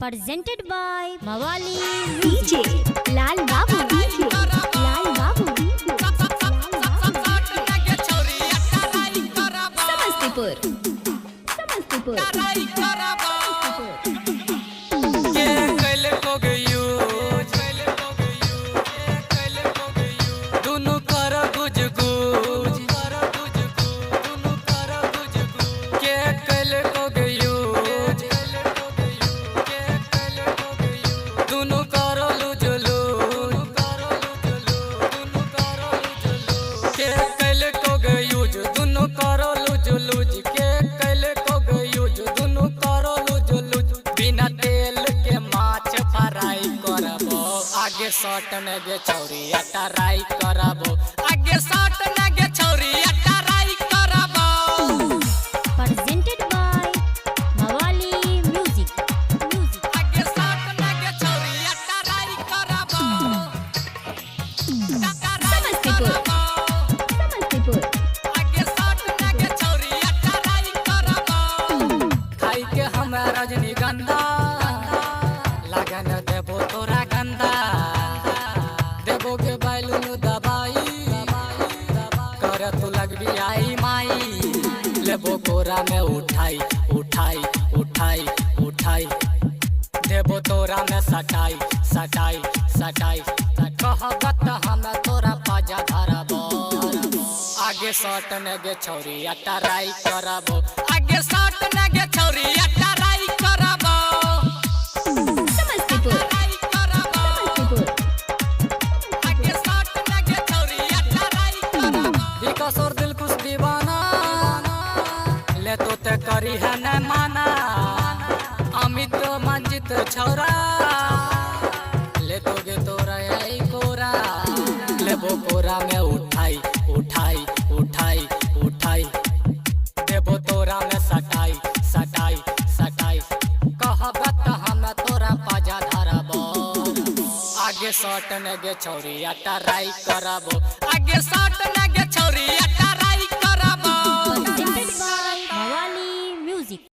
presented by Mawali DJ Lal Babu, DJ Lal Babu, Samastipur, Samastipur, shot नगे छौरी अटराई करबो आगे शॉट नगे छौरी अटराई करबो presented by Mawali Music आगे शॉट नगे छौरी अटराई करबो Samastipur, Samastipur, आगे शॉट नगे छौरी अटराई करबो खाई के हमरा रजनीगंधा लगन देबो तोरा गंदा देबो के बैलून दबाई कर तू लगबी आई माई लेबो कोरा में उठाई उठाई उठाई उठाई देबो तोरा में सटाई सटाई सटाई कहबत हम तोरा पाजा धरबो आगे शॉट नगे छौरी अटराई करबो आगे शॉट नगे छौरी अटराई करबो Samastipur, Samastipur, विकास और दिल कुछ दीवाना ले तो ते करी है न माना अमित मंजित छौरा ले तो गे तोरा आई कोरा ले वो कोरा में उठाई उठाई उठाई उठाई देबो तोरा में सटाई सटाई सटाई कहबत हम तोरा पाजा धरबो आगे शॉट नगे छौरी अटराई करबो आगे शॉट नगे